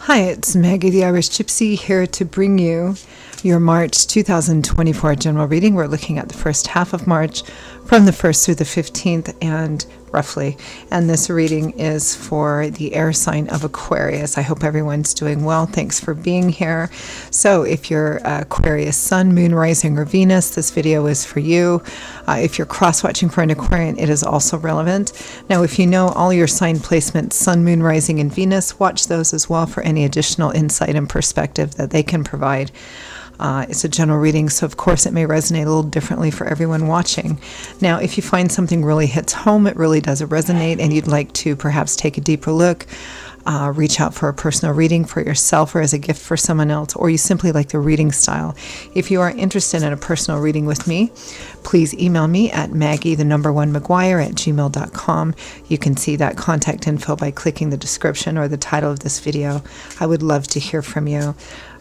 Hi, it's Maggie the Irish Gypsy here to bring you your March 2024 general reading. We're looking at the first half of March from the 1st through the 15th and roughly. And this reading is for the air sign of Aquarius. I hope everyone's doing well. Thanks for being here. So if you're Aquarius Sun, Moon, Rising, or Venus, this video is for you. If you're cross-watching for an Aquarian, it is also relevant. Now, if you know all your sign placements, Sun, Moon, Rising, and Venus, watch those as well for any additional insight and perspective that they can provide. It's a general reading, so of course it may resonate a little differently for everyone watching. Now, if you find something really hits home, it really does resonate, and you'd like to perhaps take a deeper look, reach out for a personal reading for yourself or as a gift for someone else, or you simply like the reading style. If you are interested in a personal reading with me, please email me at maggie1mcguire@gmail.com. You can see that contact info by clicking the description or the title of this video. I would love to hear from you.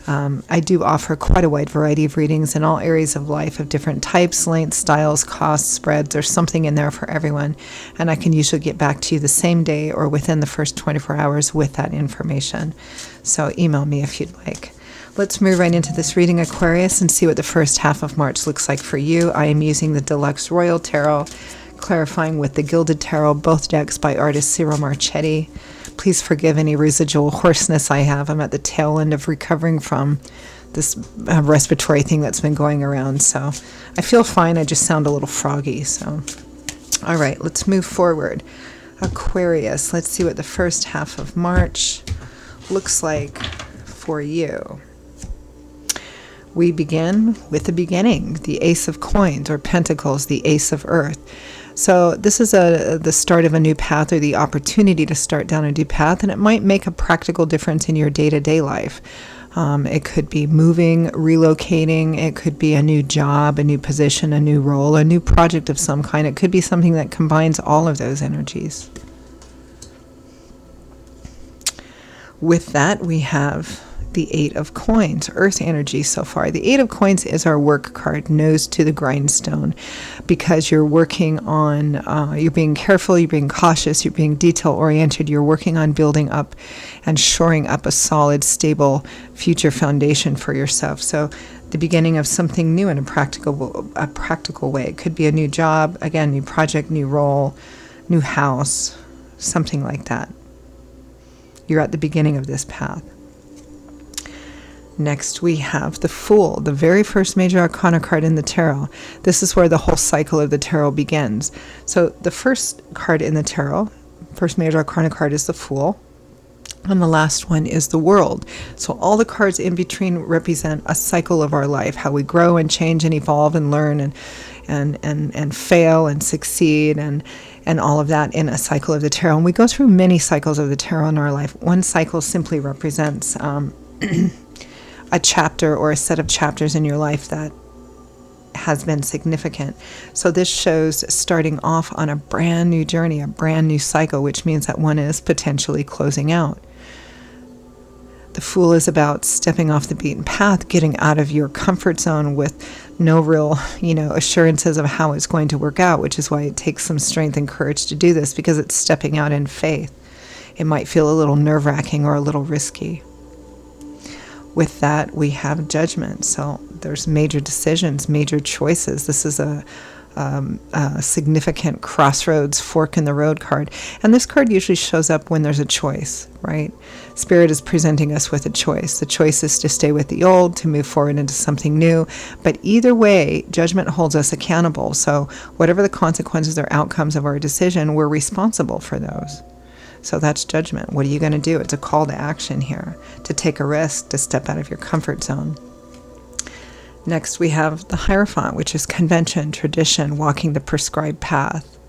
I do offer quite a wide variety of readings in all areas of life of different types, lengths, styles, costs, spreads. There's something in there for everyone. And I can usually get back to you the same day or within the first 24 hours with that information. So email me if you'd like. Let's move right into this reading, Aquarius, and see what the first half of March looks like for you. I am using the Deluxe Royal Tarot, clarifying with the Gilded Tarot, both decks by artist Cyril Marchetti. Please forgive any residual hoarseness I have. I'm at the tail end of recovering from this respiratory thing that's been going around. So I feel fine. I just sound a little froggy. So, all right, let's move forward. Aquarius, let's see what the first half of March looks like for you. We begin with the beginning, the Ace of Coins or Pentacles, the Ace of Earth. So this is the start of a new path or the opportunity to start down a new path, and it might make a practical difference in your day-to-day life. It could be moving, relocating. It could be a new job, a new position, a new role, a new project of some kind. It could be something that combines all of those energies. With that, we have the Eight of Coins, Earth energy so far. The Eight of Coins is our work card, nose to the grindstone, because you're working on, you're being careful, you're being cautious, you're being detail-oriented, you're working on building up and shoring up a solid, stable future foundation for yourself. So the beginning of something new in a practical way. It could be a new job, again, new project, new role, new house, something like that. You're at the beginning of this path. Next, we have the Fool, the very first major arcana card in the tarot. This is where the whole cycle of the tarot begins. So the first card in the tarot, first major arcana card, is the Fool, and the last one is the World. So all the cards in between represent a cycle of our life, how we grow and change and evolve and learn and fail and succeed and all of that in a cycle of the tarot. And we go through many cycles of the tarot in our life. One cycle simply represents a chapter or a set of chapters in your life that has been significant. So this shows starting off on a brand new journey, a brand new cycle, which means that one is potentially closing out. The Fool is about stepping off the beaten path, getting out of your comfort zone with no real, assurances of how it's going to work out, which is why it takes some strength and courage to do this, because it's stepping out in faith. It might feel a little nerve-wracking or a little risky. With that, we have Judgment. So there's major decisions, major choices. This is a significant crossroads, fork in the road card. And this card usually shows up when there's a choice, right? Spirit is presenting us with a choice. The choice is to stay with the old, to move forward into something new. But either way, Judgment holds us accountable. So whatever the consequences or outcomes of our decision, we're responsible for those. So that's Judgment. What are you going to do? It's a call to action here, to take a risk, to step out of your comfort zone. Next, we have the Hierophant, which is convention, tradition, walking the prescribed path.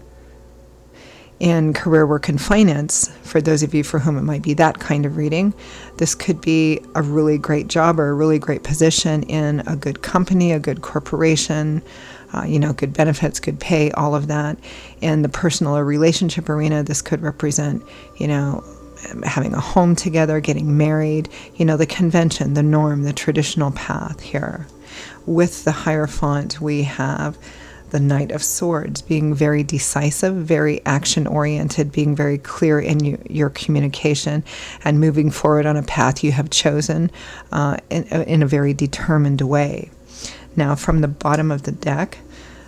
In career, work, and finance, for those of you for whom it might be that kind of reading, this could be a really great job or a really great position in a good company, a good corporation, good benefits, good pay, all of that. In the personal or relationship arena, this could represent, having a home together, getting married, the convention, the norm, the traditional path here. With the Hierophant, we have The Knight of Swords, being very decisive, very action-oriented, being very clear in your communication, and moving forward on a path you have chosen in a very determined way. Now, from the bottom of the deck,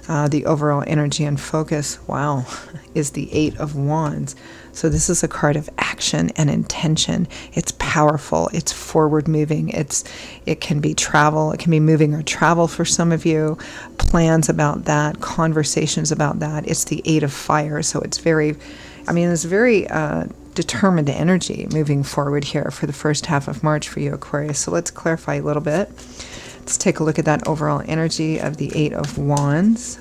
the overall energy and focus, wow, is the Eight of Wands. So this is a card of action and intention. It's powerful. It's forward moving. It can be travel. It can be moving or travel for some of you. Plans about that, conversations about that. It's the Eight of Fire. So it's very determined energy moving forward here for the first half of March for you, Aquarius. So let's clarify a little bit. Let's take a look at that overall energy of the Eight of Wands.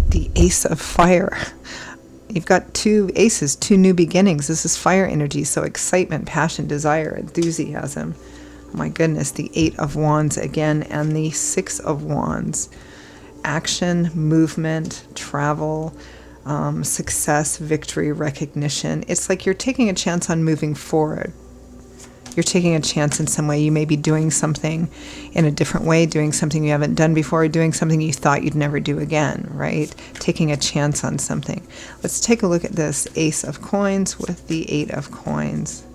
The Ace of Fire. You've got two aces, two new beginnings. This is fire energy, so excitement, passion, desire, enthusiasm. Oh my goodness, the Eight of Wands again, and the Six of Wands. Action, movement, travel, success, victory, recognition. It's like you're taking a chance on moving forward. You're taking a chance in some way. You may be doing something in a different way, doing something you haven't done before, doing something you thought you'd never do again, right? Taking a chance on something. Let's take a look at this Ace of Coins with the Eight of Coins.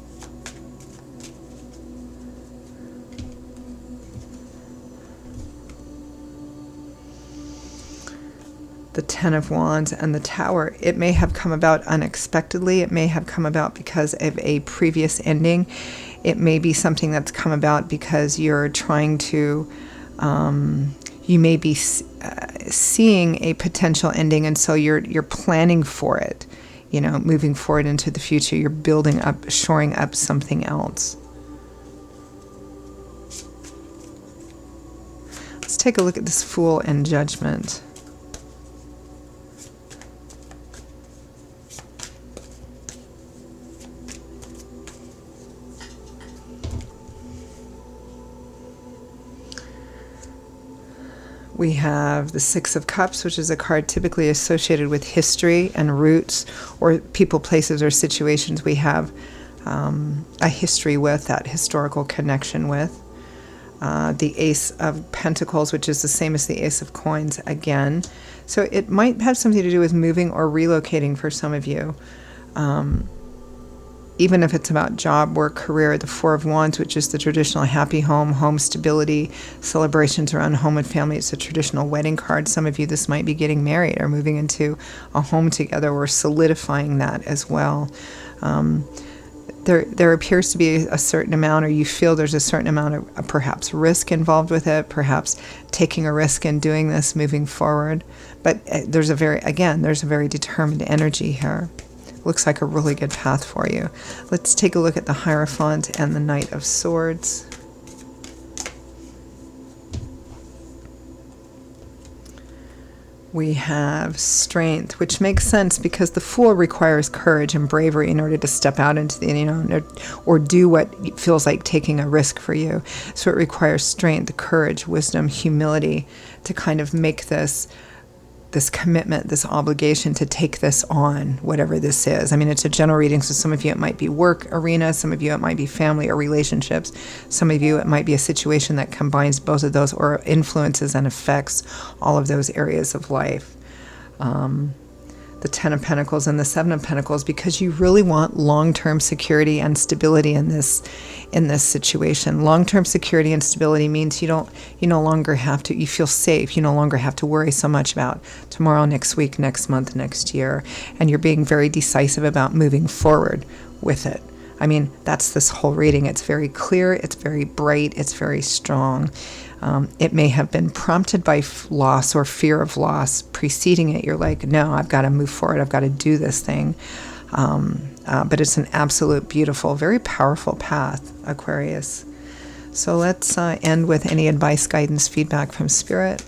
The Ten of Wands and the Tower. It may have come about unexpectedly. It may have come about because of a previous ending. It may be something that's come about because you're trying to, you may be seeing a potential ending, and so you're planning for it, you know, moving forward into the future. You're building up, shoring up something else. Let's take a look at this Fool and Judgment. We have the Six of Cups, which is a card typically associated with history and roots, or people, places, or situations we have a history with, that historical connection with. The Ace of Pentacles, which is the same as the Ace of Coins again. So it might have something to do with moving or relocating for some of you. Even if it's about job, work, career. The Four of Wands, which is the traditional happy home, home stability, celebrations around home and family. It's a traditional wedding card. Some of you, this might be getting married or moving into a home together, or solidifying that as well. There appears to be a certain amount, or you feel there's a certain amount of perhaps risk involved with it, perhaps taking a risk in doing this, moving forward. But there's a very determined energy here. Looks like a really good path for you. Let's take a look at the Hierophant and the Knight of Swords. We have Strength, which makes sense because the Fool requires courage and bravery in order to step out into the, or do what feels like taking a risk for you. So it requires strength, courage, wisdom, humility to kind of make this commitment, this obligation to take this on, whatever this is. I mean, it's a general reading, so some of you it might be work arena, some of you it might be family or relationships, some of you it might be a situation that combines both of those or influences and affects all of those areas of life. The Ten of Pentacles and the Seven of Pentacles, because you really want long-term security and stability in this situation. Long-term security and stability means you no longer have to, you feel safe. You no longer have to worry so much about tomorrow, next week, next month, next year, and you're being very decisive about moving forward with it. I mean, that's this whole reading. It's very clear, it's very bright, it's very strong. It may have been prompted by loss or fear of loss preceding it. You're like, no, I've got to move forward. I've got to do this thing. But it's an absolute beautiful, very powerful path, Aquarius. So let's end with any advice, guidance, feedback from Spirit.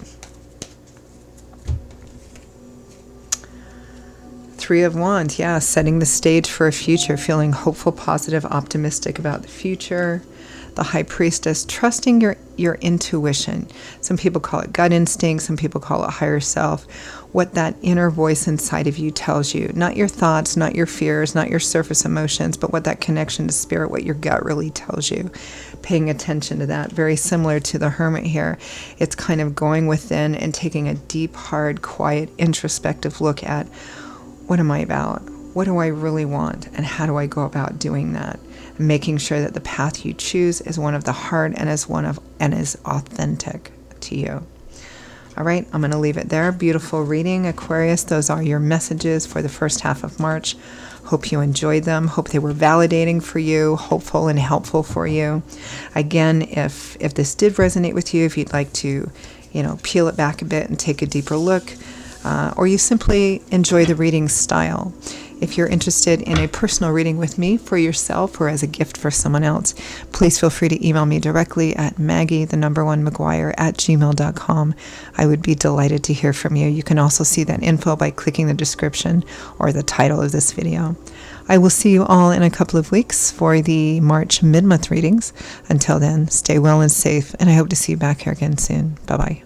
Three of Wands, yeah, setting the stage for a future, feeling hopeful, positive, optimistic about the future. The High Priestess, trusting your intuition. Some people call it gut instinct, some people call it higher self. What that inner voice inside of you tells you. Not your thoughts, not your fears, not your surface emotions, but what that connection to spirit, what your gut really tells you. Paying attention to that. Very similar to the Hermit here. It's kind of going within and taking a deep, hard, quiet, introspective look at, what am I about? What do I really want? And how do I go about doing that? And making sure that the path you choose is one of the heart and is authentic to you. All right, I'm going to leave it there. Beautiful reading, Aquarius. Those are your messages for the first half of March. Hope you enjoyed them. Hope they were validating for you, hopeful and helpful for you. Again, if this did resonate with you, if you'd like to, peel it back a bit and take a deeper look, or you simply enjoy the reading style. If you're interested in a personal reading with me for yourself or as a gift for someone else, please feel free to email me directly at maggie1maguire@gmail.com. I would be delighted to hear from you. You can also see that info by clicking the description or the title of this video. I will see you all in a couple of weeks for the March mid-month readings. Until then, stay well and safe, and I hope to see you back here again soon. Bye-bye.